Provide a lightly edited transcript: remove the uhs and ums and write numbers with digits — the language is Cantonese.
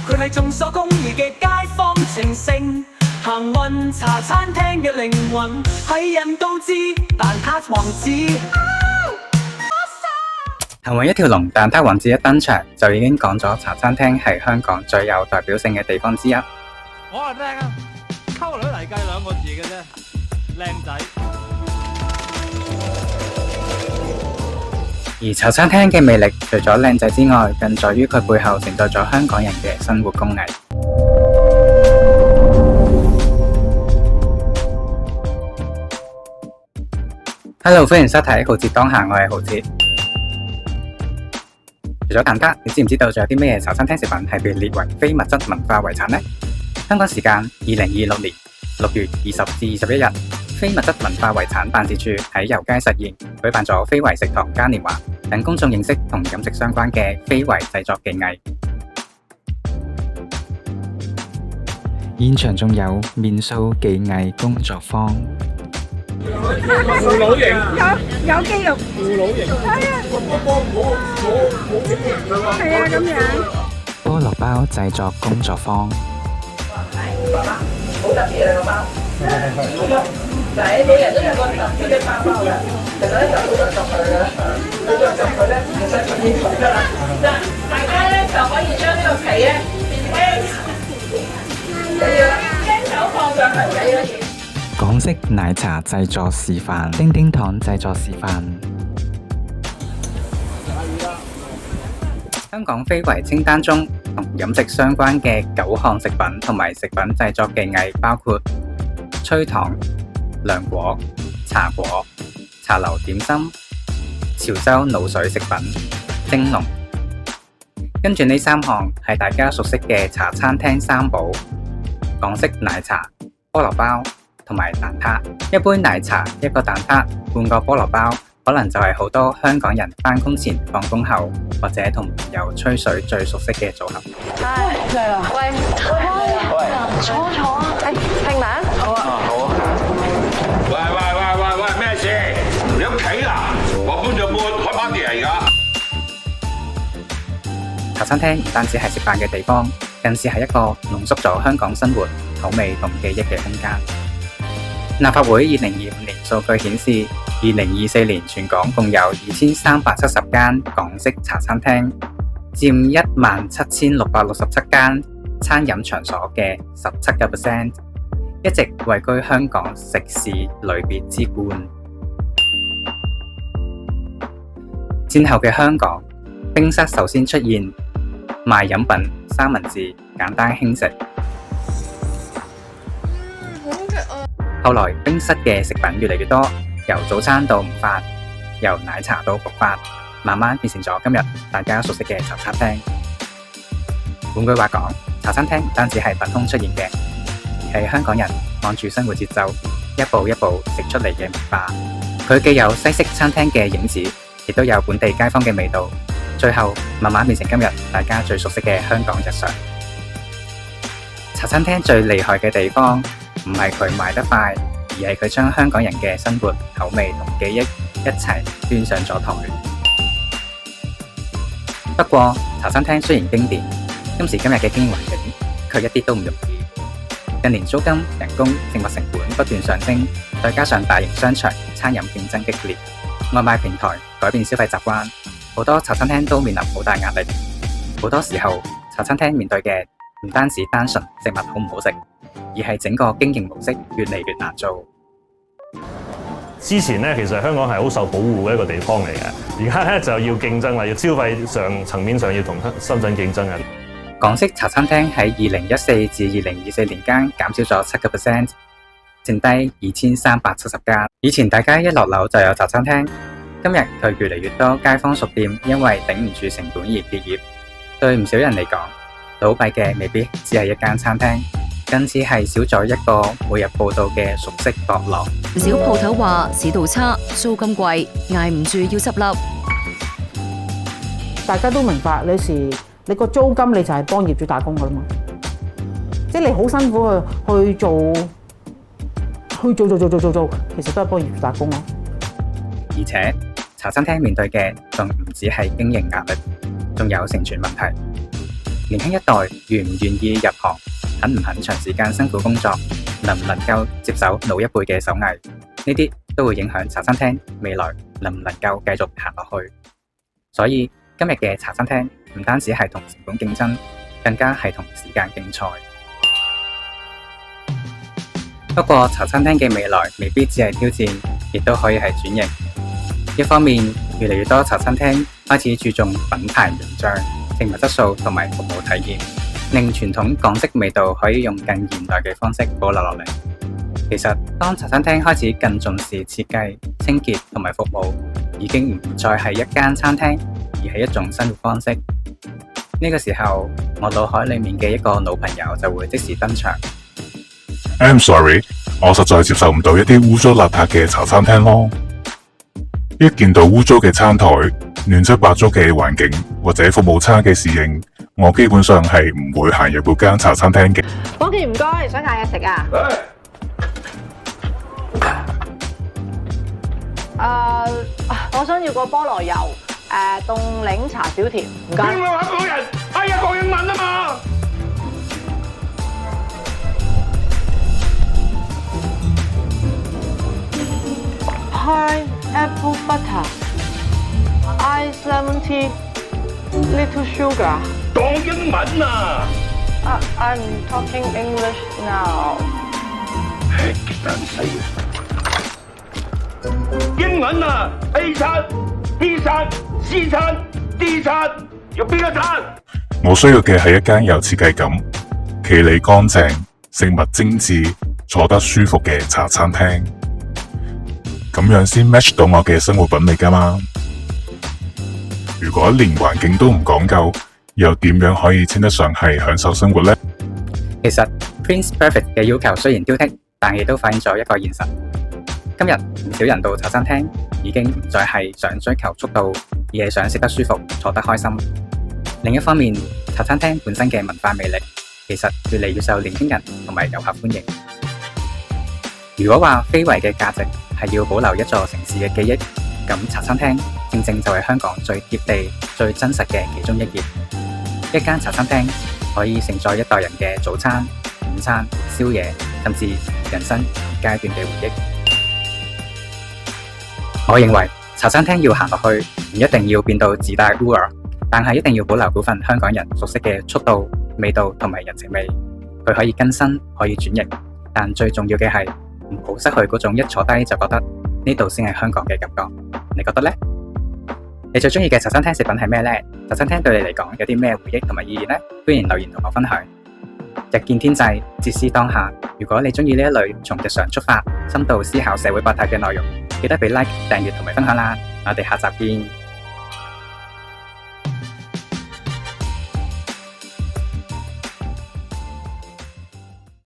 佢係眾所公義嘅街坊情聖，行運茶餐廳嘅靈魂係人都知，蛋撻王子。行運一條龍，蛋撻王子一登場就已經講咗茶餐廳係香港最有代表性嘅地方之一。我話聽啊，溝女嚟計2個字嘅啫，靚仔。而茶餐廳嘅魅力除咗靚仔之外，更在於佢背後承載咗香港人嘅生活工藝。Hello， 歡迎收睇《浩哲當下》，我係浩哲。除咗蛋撻，你知唔知道仲有啲咩茶餐廳食品係被列為非物質文化遺產呢？香港時間2026年6月20至21日，非物質文化遺產辦事處喺油街實現舉辦咗非遺食堂嘉年華，等公眾認識同飲食相關嘅非遺製作技藝。現場仲有面塑技藝工作坊。葫蘆形有肌肉，葫蘆形係啊，係啊咁樣。菠蘿包製作工作坊。好特別啊個包，每人都有個特別嘅包包嘅。其實咧就好多入去嘅，好多入去咧其實就已經得啦。大家咧就可以將呢個皮咧輕手放上去嘅。港式奶茶製作示範，叮叮糖製作示範。香港非遺清單中同飲食相關嘅9項食品同埋食品製作技藝包括吹糖、涼果、茶果、茶樓點心、潮州滷水食品、蒸籠。跟住呢3項係大家熟悉嘅茶餐廳三寶：港式奶茶、菠蘿包同埋蛋撻。一杯奶茶，一個蛋撻，半個菠蘿包，可能就係好多香港人返工前、放工後或者同朋友吹水最熟悉嘅組合。嚟啦！喂，坐啊！拼名？好啊！好啊！喂，咩事？你屋企啊？我搬咗搬，開 party 啊而家。茶餐廳唔單止係食飯嘅地方，更是係一個濃縮咗香港生活、口味同記憶嘅空間。立法會2025年數據顯示，2024年全港共有2370間港式茶餐廳，佔17667間餐飲場所嘅17%，一直位居香港食肆類別之冠。戰後嘅香港，冰室首先出現，賣飲品三文治，簡單輕食。後來冰室嘅食品越嚟越多，由早餐到午飯，由奶茶到焗飯，慢慢變成咗今日大家熟悉嘅茶餐廳。換句話講，茶餐廳唔單止係憑空出現嘅，而係香港人按住生活節奏，一步一步食出嚟嘅文化。佢既有西式餐廳嘅影子，亦都有本地街坊嘅味道，最後慢慢變成今日大家最熟悉嘅香港日常。茶餐廳最厲害嘅地方，唔係佢賣得快，而係佢將香港人嘅生活、口味同記憶一齊端上咗台。不過，茶餐廳雖然經典，今時今日嘅經營環境卻一啲都唔容易。近年租金、人工、食物成本不斷上升，再加上大型商場餐飲競爭激烈，外賣平台改變消費習慣，好多茶餐廳都面臨好大壓力。好多時候，茶餐廳面對嘅唔單止單純食物好唔好食，而係整個經營模式越嚟越難做。之前咧，其實香港係好受保護嘅一個地方嚟嘅，而家咧就要競爭啦，要消費上層面上要同深圳競爭嘅。港式茶餐廳喺2014至2024年間減少咗7%，剩低2370間。以前大家一落樓就有茶餐廳，今日佢越嚟越多街坊熟店因為頂唔住成本而結業。對唔少人嚟講，倒閉嘅未必只係一間餐廳，更似係少咗一個每日報道嘅熟悉角落。唔少鋪頭話市道差，租金貴，捱唔住要執笠。大家都明白，有時你個租金你就係幫業主打工噶啦嘛，即係你好辛苦去做，其實都係幫業主打工咯。而且茶餐廳面對嘅仲唔止係經營壓力，仲有成全問題。年輕一代願唔願意入行，肯唔肯長時間辛苦工作，能唔能夠接手老一輩嘅手藝，呢啲都會影響茶餐廳未來能唔能夠繼續行落去。所以今日嘅茶餐廳唔單止係同成本競爭，更加係同時間競賽。不過茶餐廳嘅未來未必只係挑戰，亦都可以係轉型。一方面，越嚟越多茶餐廳開始注重品牌形象、食物質素同埋服務體驗，令傳統港式味道可以用更現代嘅方式保留落嚟。其實，當茶餐廳開始更重視設計、清潔同埋服務，已經唔再係一間餐廳，而係一種生活方式。呢個時候，我腦海裡面嘅一個老朋友就會即時登場。I'm sorry， 我實在接受唔到一啲污糟邋遢嘅茶餐廳咯。一見到污糟嘅餐台、亂七八糟嘅環境或者服務差嘅侍應，我基本上係唔會行入嗰間茶餐廳嘅。伙計唔該，想嗌嘢食啊？我想要個菠蘿油，凍檸茶少條，唔該。邊個香港人？哎呀，講英文啊嘛！Pineapple butter, ice lemon tea, little sugar. 講英文啊！ I'm talking English now. 極難死嘅英文啊 ！A 餐、B 餐、C 餐、D 餐，要邊個餐？我需要嘅係一間有設計感、企理乾淨、食物精緻、坐得舒服嘅茶餐廳。咁樣先 match 到我嘅生活品味㗎嘛。如果連環境都唔講究，又點樣可以稱得上係享受生活呢？其實 Prince Perfect 嘅要求雖然挑剔，但亦都反映咗一個現實。今日唔少人到茶餐廳已經唔再係想追求速度，而係想食得舒服、坐得開心。另一方面，茶餐廳本身嘅文化魅力，其實越嚟越受年輕人同埋遊客歡迎。如果話非遺嘅價值係要保留一座城市嘅記憶，咁茶餐廳正正就係香港最貼地、最真實嘅其中一頁。一間茶餐廳可以承載一代人嘅早餐、午餐、宵夜，甚至人生階段嘅回憶。我認為茶餐廳要行落去，唔一定要變到自帶 Uber， 但係一定要保留嗰份香港人熟悉嘅速度、味道同埋人情味。佢可以更新，可以轉型，但最重要嘅係唔好失去嗰種一坐低就覺得呢度先係香港嘅感覺。你覺得呢？你最中意嘅茶餐廳食品係咩呢？茶餐廳對你嚟講有啲咩回憶同埋意義呢？歡迎留言同我分享。日見天際，哲思當下。如果你中意呢一類從日常出發、深度思考社會百態嘅內容，記得俾 like、訂閱同埋分享啦。我哋下集見。